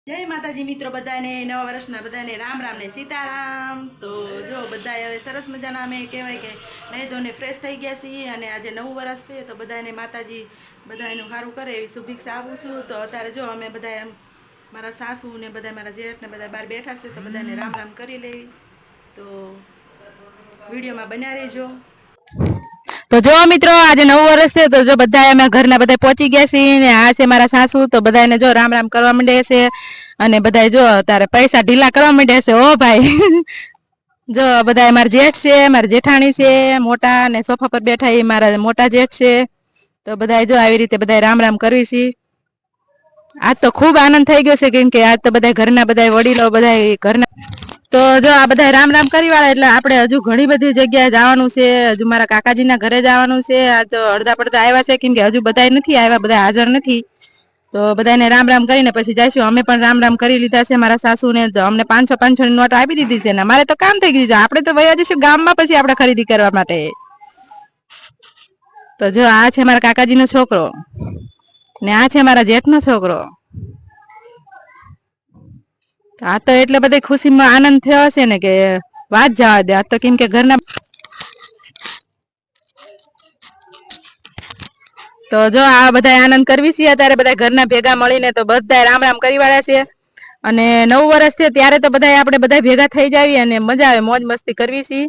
જય માતાજી મિત્રો, બધાને નવા વર્ષના બધાને રામ રામ ને સીતારામ। તો જો બધા હવે સરસ મજાના અમે કહેવાય કે નહીં ધોને ફ્રેશ થઈ ગયા છીએ અને આજે નવું વર્ષ છે તો બધાને માતાજી બધાનું સારું કરે એવી શુભેચ્છા આપું છું। તો અત્યારે જો અમે બધા મારા સાસુ ને બધા મારા જેઠ ને બધા બહાર બેઠા છે તો બધાને રામ રામ કરી લેવી। તો વિડીયોમાં બન્યા રહેજો। તો જો મિત્રો આજે નવું વર્ષ છે તો જો બધા અમે ઘરના બધા પહોંચી ગયા છીએ ને આ છે મારા સાસુ। તો બધાને જો રામ રામ કરવા માંડે છે અને બધા જો તારે પૈસા ઢીલા કરવા માંડે છે। ઓ ભાઈ જો બધા મારા જેઠ છે, મારા જેઠાણી છે મોટા ને સોફા પર બેઠા એ મારા મોટા જેઠ છે। તો બધા જો આવી રીતે બધા રામ રામ કરવી છે। આજ તો ખૂબ આનંદ થઈ ગયો છે કેમ કે આજ તો બધા ઘરના બધા વડીલો બધા ઘરના તો જો આ બધા રામ રામ કરી વાળા એટલે આપણે હજુ ઘણી બધી જગ્યાએ જવાનું છે। હજુ મારા કાકાજીના ઘરે જવાનું છે। આ તો અડધા પડધા આવ્યા છે કેમ કે હજુ બધા નથી આવ્યા, બધા હાજર નથી। તો બધાને રામ રામ કરીને પછી જઈશું। અમે પણ રામ રામ કરી લીધા છે મારા સાસુને। તો અમને 500 ની નોટ આપી દીધી છે ને અમારે તો કામ થઈ ગયું છે। આપણે તો વયા જઈશું ગામમાં પછી આપણે ખરીદી કરવા માટે। તો જો આ છે મારા કાકાજીનો છોકરો ને આ છે મારા જેઠનો છોકરો। આ તો એટલે બધી ખુશીમાં આનંદ થયો હશે ને કે વાત જવા દે। આ તો કેમ કે ઘરના તો જો આ બધા આનંદ કરવી છે અત્યારે બધા ઘરના ભેગા મળીને તો બધા રામ રામ કરી વાળા છે। અને નવું વર્ષ છે ત્યારે તો બધા આપણે બધા ભેગા થઈ જાવી અને મજા આવે, મોજ મસ્તી કરવી છે।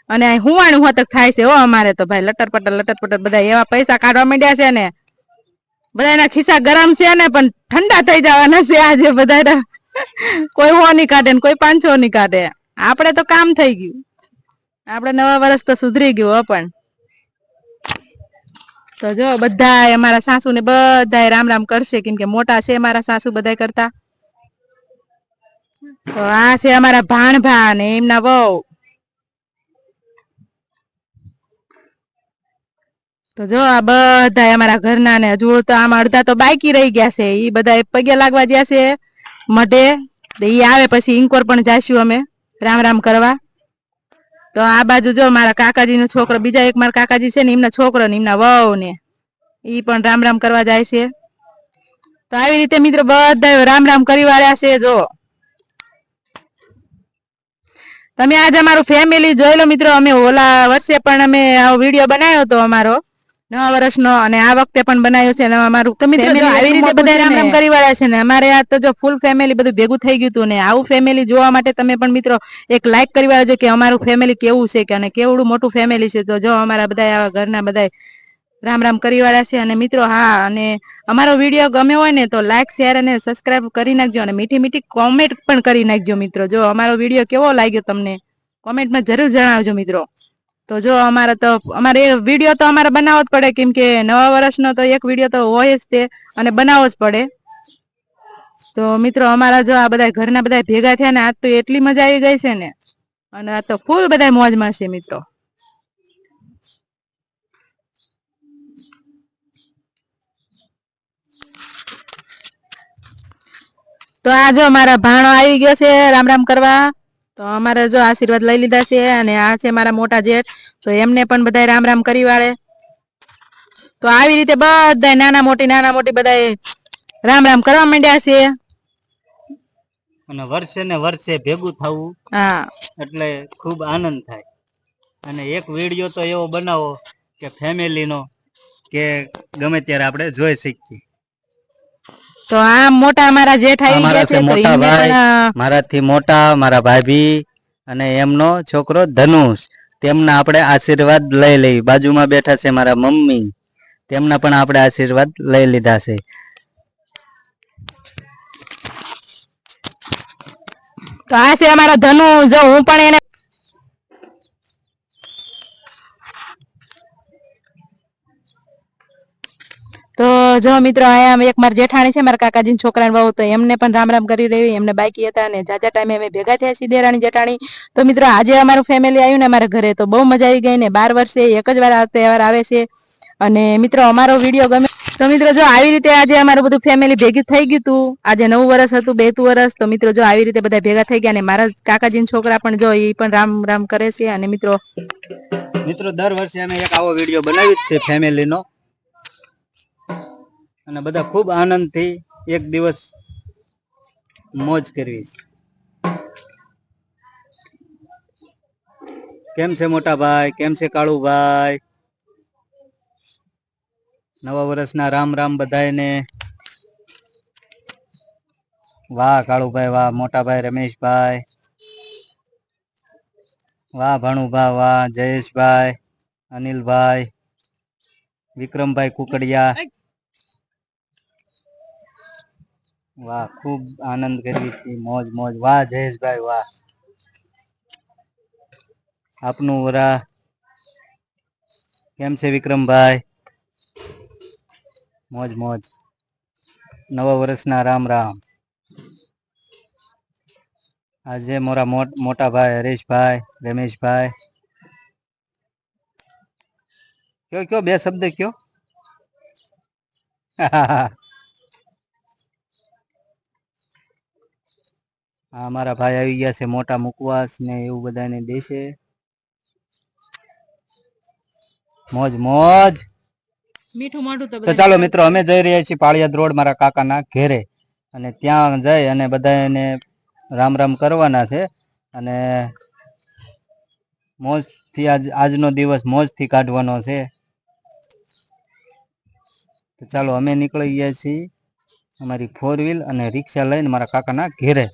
અને હુવાણું હોતક થાય છે હો અમારે તો ભાઈ લટર પટર બધા એવા પૈસા કાઢવા માંડ્યા છે ને બધા એના ખિસ્સા ગરમ છે ને પણ ઠંડા થઈ જવાના છે આજે બધા। કોઈ 100 ની કાઢે ને કોઈ 500 ની કાઢે। આપણે તો કામ થઈ ગયું, આપણે નવા વર્ષ તો સુધરી ગયું હો। પણ તો જો બધા અમારા સાસુ ને બધા રામ રામ કરશે કેમ કે મોટા છે મારા સાસુ બધા કરતા। તો આ છે અમારા ભાણભા ને એમના વહુ। તો જો આ બધા અમારા ઘરના ને હજુ તો આમ અડધા તો બાકી રહી ગયા છે। ઈ બધા પગે લાગવા ગયા છે મઢે। ઈ આવે પછી ઇન્કોર પણ જાશું અમે રામ રામ કરવા। તો આ બાજુ જો મારા કાકાજીનો છોકરો, બીજા એક મારા કાકાજી છે ને એમના છોકરો ને એમના વહુ ને ઈ પણ રામ રામ કરવા જાય છે। તો આવી રીતે મિત્રો બધા રામ રામ કરી વાળ્યા છે। જો તમે આજે અમારું ફેમિલી જોઈ લો મિત્રો। અમે ઓલા વર્ષે પણ અમે આવો વિડીયો બનાવ્યો હતો અમારો નવા વર્ષનો અને આ વખતે પણ બનાવ્યો છે અમારું। તો મિત્રો જો આવી રીતે બધા રામ રામ કરી વાળા છે ને અમારે આ તો જો ફૂલ ફેમિલી બધું ભેગું થઈ ગયું હતું ને આવું ફેમિલી જોવા માટે તમે પણ મિત્રો એક લાઈક કરી વાળજો કે અમારું ફેમિલી કેવું છે કે અને કેવડું મોટું ફેમિલી છે। તો જો અમારા બધા ઘરના બધા રામ રામ કરી વાળા છે। અને મિત્રો હા, અને અમારો વિડીયો ગમ્યો હોય ને તો લાઈક શેર અને સબસ્ક્રાઇબ કરી નાખજો અને મીઠી મીઠી કોમેન્ટ પણ કરી નાખજો મિત્રો। જો અમારો વિડીયો કેવો લાગ્યો તમને કોમેન્ટમાં જરૂર જણાવજો મિત્રો। તો જો અમારે વિડીયો તો અમારે બનાવવો જ પડે કેમ કે નવા વર્ષનો તો એક વિડીયો તો હોય જ તે અને બનાવવો જ પડે। તો મિત્રો અમારા જો આ બધા ઘરના બધા ભેગા થયા ને આજ તો એટલી મજા આવી ગઈ છે ને અને આ તો ફૂલ બધા મોજમાં છે મિત્રો। તો આ જો મારા ભાણો આવી ગયો છે રામ રામ કરવા। તો અમારે જો આશીર્વાદ લઈ લીધા છે અને આ છે મારા મોટા જેઠ। તો એમને પણ બધા રામ રામ કરી વાળે। તો આવી રીતે બધા નાના મોટી બધા રામ રામ કરવા માંડ્યા છે। અને વર્ષે ને વર્ષે ભેગું થવું હા એટલે ખૂબ આનંદ થાય। અને એક વિડીયો તો એવો બનાવો કે ફેમિલીનો કે ગમે ત્યારે આપણે જોઈ શકીએ। તો આ મોટા અમારા જેઠ આવી ગયા છે તો એમને પણ મારાથી મોટા મારા ભાભી અને એમનો છોકરો ધનુષ, તેમના આપણે આશીર્વાદ લઈ લઈ। બાજુમાં બેઠા છે મારા મમ્મી, તેમના પણ આપણે આશીર્વાદ લઈ લીધા છે। તો આ છે અમારા ધનુ। જો હું પણ એને તો જો મિત્રો અહીંયા એક મારા જેઠાણી છે મારા કાકાજી છોકરાને બહુ, તો એમને પણ રામ રામ કરી રહી। એમને બાકી હતા અને જાજા ટાઈમે અમે ભેગા થયા છીએ દેરાણી જેઠાણી। તો મિત્રો આજે અમારું ફેમિલી આવ્યું ને અમારા ઘરે તો બહુ મજા આવી ગઈ ને 12 વર્ષે એક જ વાર આ તહેવાર આવે છે। અને મિત્રો અમારો વિડીયો ગમે તો મિત્રો જો આવી રીતે આજે અમારું બધું ફેમિલી ભેગું થઈ ગયું હતું। આજે નવું વર્ષ હતું, બેતું વર્ષ। તો મિત્રો જો આવી રીતે બધા ભેગા થઈ ગયા અને મારા કાકાજીના છોકરા પણ જો એ પણ રામ રામ કરે છે। અને મિત્રો દર વર્ષે અમે એક આવો વિડીયો બનાવી જ છે ફેમિલીનો અને બધા ખૂબ આનંદથી એક દિવસ મોજ કરવી છે. કેમ છે મોટા ભાઈ? કેમ છે કાળુભાઈ? નવા વર્ષના રામ રામ બધાને. વાહ કાળુભાઈ, વાહ મોટાભાઈ રમેશભાઈ, વાહ ભાણુભા, વાહ જયેશભાઈ, અનિલભાઈ, વિક્રમભાઈ કુકડિયા, વાહ ખૂબ આનંદ કરવી છે, મોજ મોજ. વાહ જયેશભાઈ, વાહ. આપનું વરા કેમ છે વિક્રમભાઈ? મોજ મોજ. નવા વર્ષના રામ રામ. આજે મારા મોટા ભાઈ હરેશભાઈ, રમેશભાઈ, કયો કયો બે શબ્દ કયો. હા મારા ભાઈ આવી ગયા છે, મોટા મુકવાસ ને એવું બધાને દેશે. મોજ મોજ. મીઠું મોઢું તો ચાલો મિત્રો, અમે જઈ રહ્યા છીએ પાળિયાદ રોડ મારા કાકાના ઘેરે, અને ત્યાં જઈ અને બધાને રામ રામ કરવાના છે, અને મોજથી આજનો દિવસ મોજથી કાઢવાનો છે. તો ચાલો અમે નીકળી ગયા છીએ અમારી 4 વ્હીલ અને રિક્ષા લઈને મારા કાકાના ઘેરે.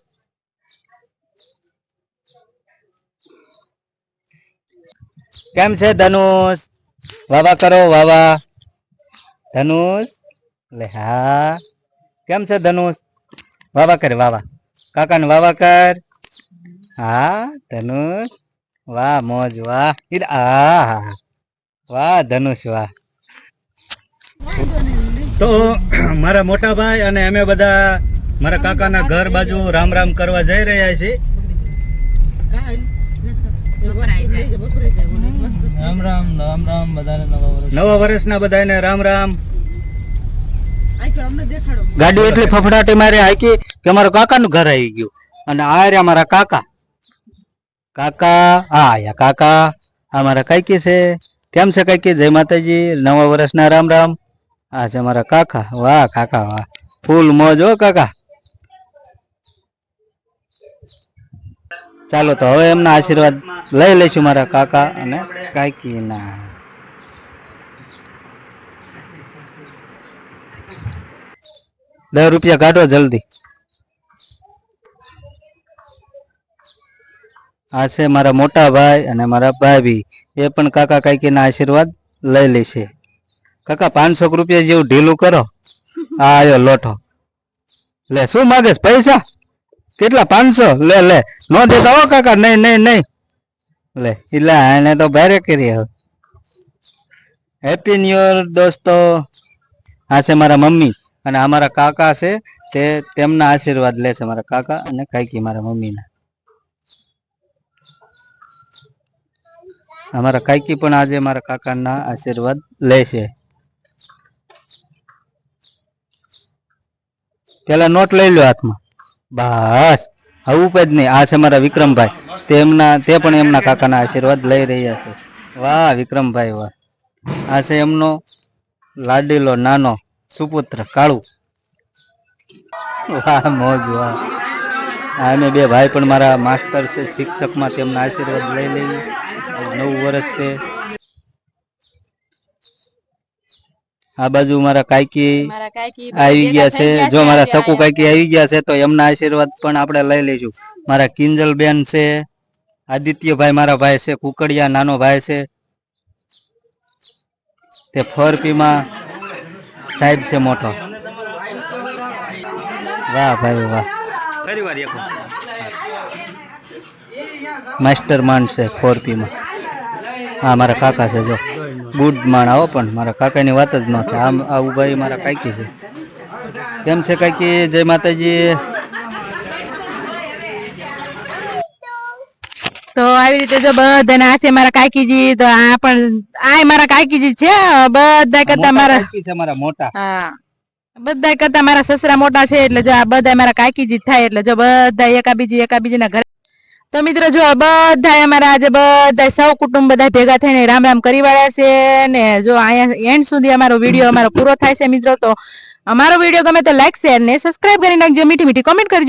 કેમ છે ધનુષ? વાવા કરો વાવા. ધનુષ લે હા. કેમ છે ધનુષ? વાવા કર વાવા. કાકાને વાવા કર. હા ધનુષ વાહ મોજ વાહ. આ વાહ ધનુષ વાહ. તો મારા મોટા ભાઈ અને અમે બધા મારા કાકાના ઘર બાજુ રામ રામ કરવા જઈ રહ્યા છીએ. રામ રામ રામ રામ બધાને નવા વર્ષના બધાને રામ રામ. ગાડી એટલી ફફડાટી મારી હાકી કે મારા કાકાનું ઘર આવી ગયું, અને આ રહ્યા મારા કાકા. કાકા આ આયા કાકા. આ મારા કાકી છે. કેમ છે કાકી? જય માતાજી, નવા વર્ષના રામ રામ. આ છે મારા કાકા. વાહ કાકા વાહ, ફૂલ મોજ હો કાકા. ચાલો તો હવે એમના આશીર્વાદ લઈ લઈશું મારા કાકા અને કાકીના. ₹10 કાઢો જલ્દી. આ છે મારા મોટા ભાઈ અને મારા ભાભી, એ પણ કાકા કાકીના આશીર્વાદ લઈ લેશે. કાકા 500 રૂપિયા જેવું ઢીલું કરો. આ આવ્યો લોટો. લે શું માગે પૈસા? કેટલા? 500? લે લે, નો દેતા હો કાકા. નહીં નહીં નહીં. લે એટલે એને તો ભારે કરી. હવે હેપી ન્યુ યર દોસ્તો. આ છે મારા મમ્મી, અને આ મારા કાકા છે, તે તેમના આશીર્વાદ લે છે, મારા કાકા અને કાકી મારા મમ્મીના. અમારા કાકી પણ આજે મારા કાકાના આશીર્વાદ લે છે. પેલા નોટ લઈ લો હાથમાં. બસ આવું જ નહીં. આ છે મારા વિક્રમભાઈ, તે પણ એમના કાકાના આશીર્વાદ લઈ રહ્યા છે. વાહ વિક્રમભાઈ વાહ. આ છે એમનો લાડીલો નાનો સુપુત્ર કાળુ. વાહ મોજ વાહ. અમે બે ભાઈ પણ મારા માસ્તર છે, શિક્ષકમાં, તેમના આશીર્વાદ લઈ લઈએ. આજ નવું વર્ષ છે. આ બાજુ મારા કાકી આવી ગયા છે. જો મારા સકુ કાકી આવી ગયા છે, તો એમના આશીર્વાદ પણ આપણે લઈ લઈશું. મારા કિંજલ બેન છે, આદિત્યભાઈ મારા ભાઈ છે, કુકડિયા નાનો ભાઈ છે, તે 4Pમાં સાહેબ છે મોટો. વાહ ભાઈ વાહ. માસ્ટર માઇન્ડ છે 4Pમાં. હા મારા કાકા છે. જો ગુડ માણ આવો, પણ મારા કાકાની વાત જ ન થાય. આ ઉભા મારા કાકી છે. કેમ છે કાકી? જય માતાજી. તો આવી રીતે જો બધાને આ છે મારા કાકીજી. તો આ પણ આ મારા કાકીજી છે. બધા કરતા મારા કાકી છે મારા મોટા. હા, બધા કરતા મારા સસરા મોટા છે. એટલે જો આ બધા મારા કાકીજી થાય. એટલે જો બધા એકાબીજી ના ઘરે. તો મિત્રો જો બધા અમારા આજે બધા સૌ કુટુંબ બધા ભેગા થઈને રામ રામ કરી વાળ્યા છે. ને જો અહીંયા એન્ડ સુધી અમારો વિડીયો પૂરો થાય છે મિત્રો. તો અમારો વિડીયો ગમે તો લાઈક, શેર ને સબસ્ક્રાઇબ કરી નાખજો. મીઠી મીઠી કોમેન્ટ કરજો.